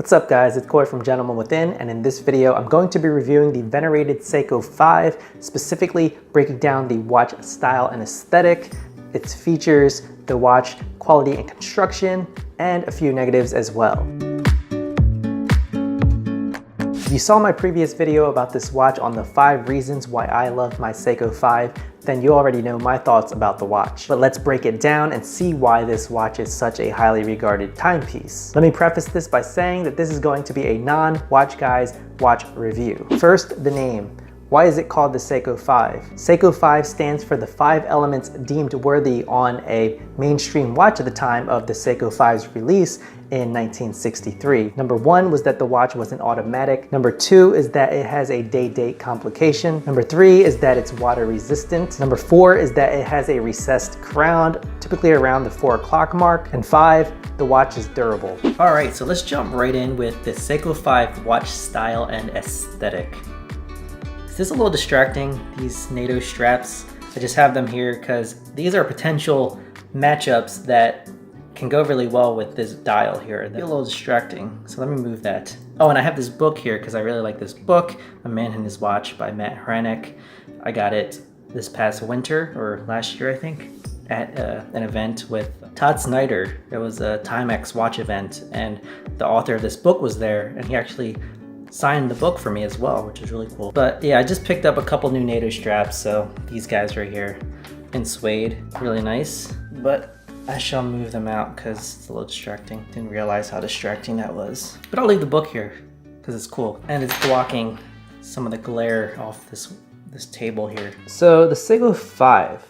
What's up guys, it's Khoi from Gentleman Within, and in this video I'm going to be reviewing the venerated Seiko 5, specifically breaking down the watch style and aesthetic, its features, the watch quality and construction, and a few negatives as well. If you saw my previous video about this watch on the 5 reasons why I love my Seiko 5, then you already know my thoughts about the watch. But let's break it down and see why this watch is such a highly regarded timepiece. Let me preface this by saying that this is going to be a non-watch guys watch review. First, the name. Why is it called the Seiko 5? Seiko 5 stands for the 5 elements deemed worthy on a mainstream watch at the time of the Seiko 5's release in 1963. Number 1 was that the watch was an automatic. Number 2 is that it has a day-date complication. Number 3 is that it's water resistant. Number 4 is that it has a recessed crown, typically around the 4 o'clock mark. And 5, the watch is durable. All right, so let's jump right in with the Seiko 5 watch style and aesthetic. This is a little distracting, these NATO straps. I just have them here because these are potential matchups that can go really well with this dial here. They're a little distracting, so let me move that. Oh, and I have this book here because I really like this book, A Man and His Watch by Matt Hranek. I got it this past winter, or last year I think, at an event with Todd Snyder. It was a Timex watch event, and the author of this book was there, and he actually signed the book for me as well, which is really cool. But yeah, I just picked up a couple new NATO straps, so these guys right here in suede, really nice. But I shall move them out because it's a little distracting. Didn't realize how distracting that was. But I'll leave the book here because it's cool. And it's blocking some of the glare off this table here. So the Seiko 5,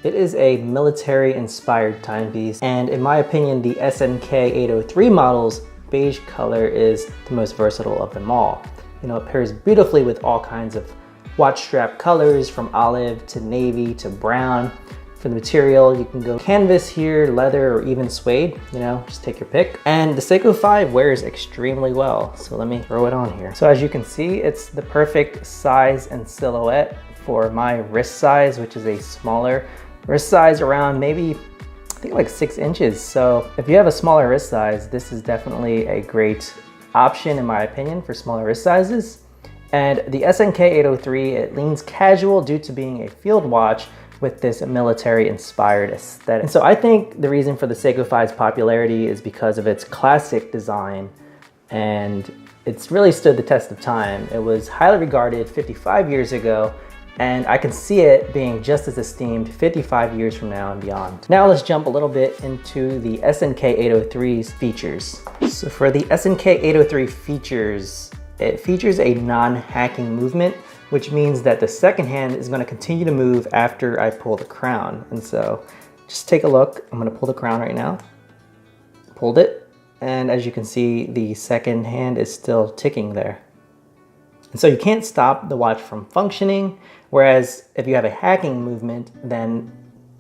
it is a military inspired timepiece. And in my opinion, the SNK803 models beige color is the most versatile of them all. You know, it pairs beautifully with all kinds of watch strap colors, from olive to navy to brown. For the material, you can go canvas here, leather, or even suede, you know, just take your pick. And the Seiko 5 wears extremely well, so let me throw it on here. So as you can see, it's the perfect size and silhouette for my wrist size, which is a smaller wrist size, around maybe I think like 6 inches. So if you have a smaller wrist size, this is definitely a great option in my opinion for smaller wrist sizes. And the SNK803, it leans casual due to being a field watch with this military inspired aesthetic. And so I think the reason for the Seiko 5's popularity is because of its classic design, and it's really stood the test of time. It was highly regarded 55 years ago, and I can see it being just as esteemed 55 years from now and beyond. Now let's jump a little bit into the SNK803's features. So for the SNK803 features, it features a non-hacking movement, which means that the second hand is going to continue to move after I pull the crown. And so just take a look. I'm going to pull the crown right now. Pulled it, and as you can see, the second hand is still ticking there. And so you can't stop the watch from functioning, whereas if you have a hacking movement, then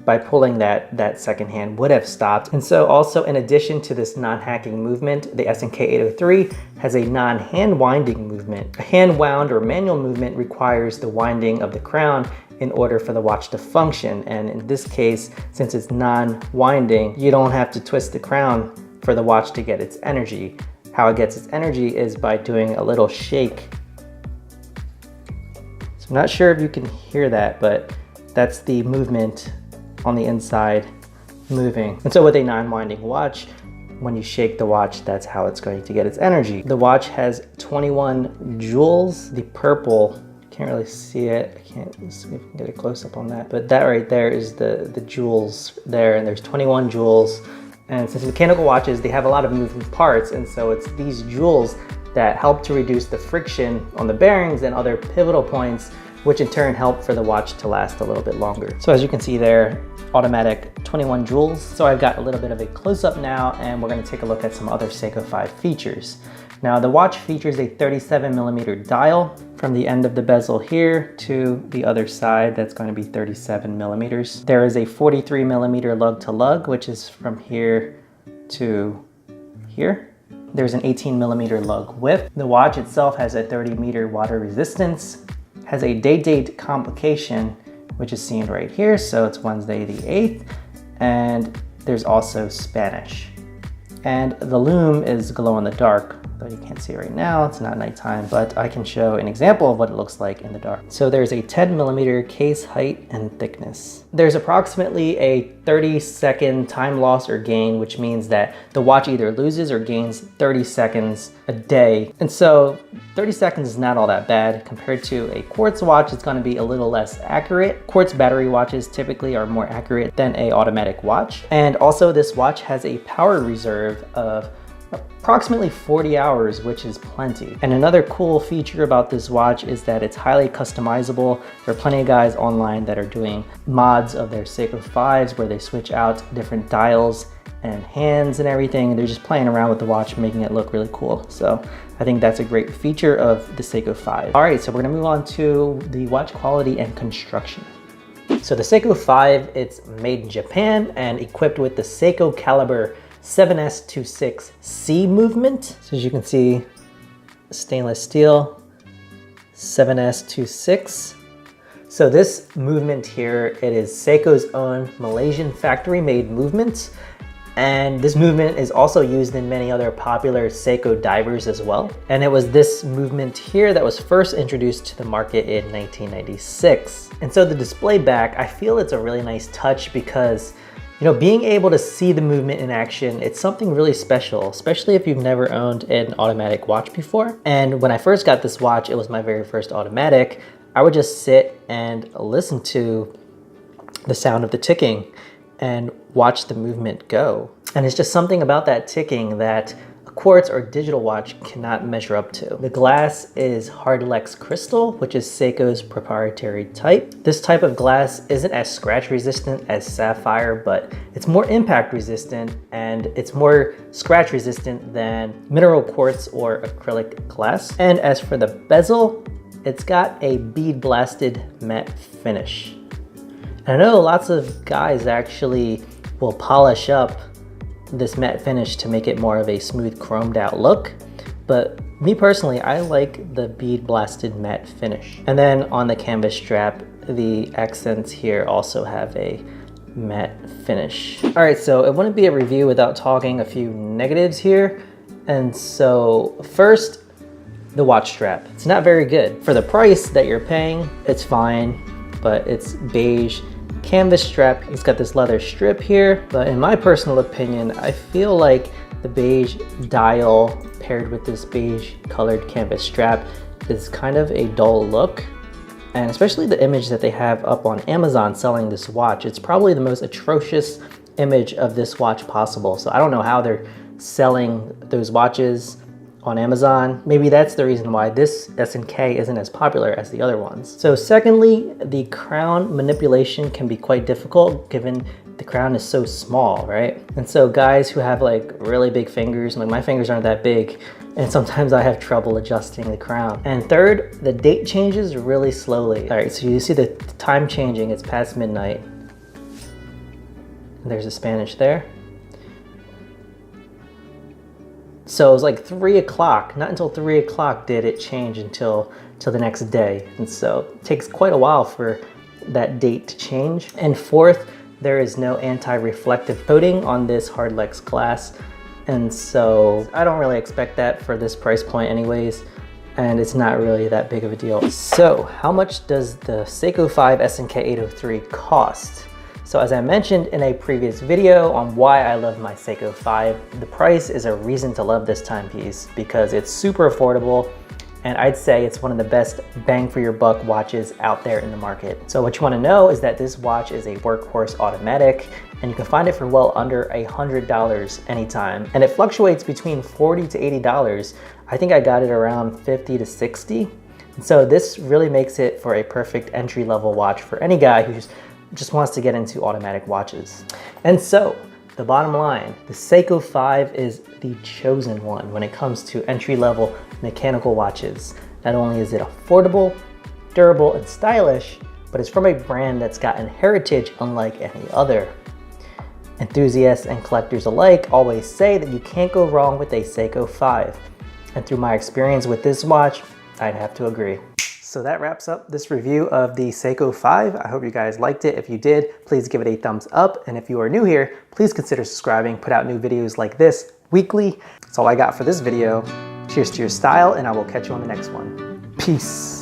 by pulling that second hand would have stopped. And so also, in addition to this non-hacking movement, the SNK803 has a non-hand winding movement. A hand wound or manual movement requires the winding of the crown in order for the watch to function. And in this case, since it's non-winding, you don't have to twist the crown for the watch to get its energy. How it gets its energy is by doing a little shake. I'm not sure if you can hear that, but that's the movement on the inside moving. And so with a non-winding watch, when you shake the watch, that's how it's going to get its energy. The watch has 21 jewels. The purple, can't really see it. I can't see if we can get a close up on that. But that right there is the jewels there, and there's 21 jewels. And since mechanical watches, they have a lot of moving parts, and so it's these jewels that help to reduce the friction on the bearings and other pivotal points, which in turn help for the watch to last a little bit longer. So as you can see there, automatic 21 jewels. So I've got a little bit of a close-up now, and we're gonna take a look at some other Seiko 5 features. Now the watch features a 37mm dial from the end of the bezel here to the other side. That's going to be 37mm. There is a 43mm lug to lug, which is from here to here. There's an 18mm lug width. The watch itself has a 30-meter water resistance, has a day-date complication, which is seen right here. So it's Wednesday the 8th, and there's also Spanish. And the lume is glow in the dark. though you can't see it right now, it's not nighttime, but I can show an example of what it looks like in the dark. So there's a 10mm case height and thickness. There's approximately a 30-second time loss or gain, which means that the watch either loses or gains 30 seconds a day. And so 30 seconds is not all that bad. Compared to a quartz watch, it's gonna be a little less accurate. Quartz battery watches typically are more accurate than a automatic watch. And also this watch has a power reserve of approximately 40 hours, which is plenty. And another cool feature about this watch is that it's highly customizable. There are plenty of guys online that are doing mods of their Seiko 5s where they switch out different dials and hands and everything. And they're just playing around with the watch, making it look really cool. So I think that's a great feature of the Seiko 5. All right, so we're gonna move on to the watch quality and construction. So the Seiko 5, it's made in Japan and equipped with the Seiko caliber 7S26C movement. So as you can see, stainless steel, 7S26. So this movement here, it is Seiko's own Malaysian factory made movement. And this movement is also used in many other popular Seiko divers as well. And it was this movement here that was first introduced to the market in 1996. And so the display back, I feel it's a really nice touch because, you know, being able to see the movement in action, it's something really special, especially if you've never owned an automatic watch before. And when I first got this watch, it was my very first automatic. I would just sit and listen to the sound of the ticking and watch the movement go. And it's just something about that ticking that a quartz or digital watch cannot measure up to. The glass is Hardlex crystal, which is Seiko's proprietary type. This type of glass isn't as scratch resistant as sapphire, but it's more impact resistant and it's more scratch resistant than mineral quartz or acrylic glass. And as for the bezel, it's got a bead blasted matte finish. I know lots of guys actually will polish up this matte finish to make it more of a smooth chromed out look, but me personally, I like the bead blasted matte finish. And then on the canvas strap, the accents here also have a matte finish. All right, so it wouldn't be a review without talking a few negatives here. And so first, the watch strap. It's not very good. For the price that you're paying, it's fine, but it's beige canvas strap. It's got this leather strip here, but in my personal opinion, I feel like the beige dial paired with this beige colored canvas strap is kind of a dull look. And especially the image that they have up on Amazon selling this watch, it's probably the most atrocious image of this watch possible. So I don't know how they're selling those watches on Amazon. Maybe that's the reason why this SNK isn't as popular as the other ones. So secondly, the crown manipulation can be quite difficult given the crown is so small, right? And so guys who have like really big fingers, like my fingers aren't that big, and sometimes I have trouble adjusting the crown. And third, the date changes really slowly. All right, so you see the time changing, it's past midnight. There's a Spanish there. So it was like 3 o'clock, not until 3 o'clock did it change until the next day. And so it takes quite a while for that date to change. And fourth, there is no anti-reflective coating on this Hardlex glass. And so I don't really expect that for this price point anyways. And it's not really that big of a deal. So how much does the Seiko 5 SNK803 cost? So as I mentioned in a previous video on why I love my Seiko 5, the price is a reason to love this timepiece because it's super affordable and I'd say it's one of the best bang for your buck watches out there in the market. So what you want to know is that this watch is a workhorse automatic and you can find it for well under $100 anytime. And it fluctuates between $40 to $80. I think I got it around $50 to $60. And so this really makes it for a perfect entry-level watch for any guy who's just wants to get into automatic watches. And so the bottom line, the Seiko 5 is the chosen one when it comes to entry-level mechanical watches. Not only is it affordable, durable, and stylish, but it's from a brand that's gotten heritage unlike any other. Enthusiasts and collectors alike always say that you can't go wrong with a Seiko 5. And through my experience with this watch, I'd have to agree. So that wraps up this review of the Seiko 5. I hope you guys liked it. If you did, please give it a thumbs up. And if you are new here, please consider subscribing. Put out new videos like this weekly. That's all I got for this video. Cheers to your style, and I will catch you on the next one. Peace.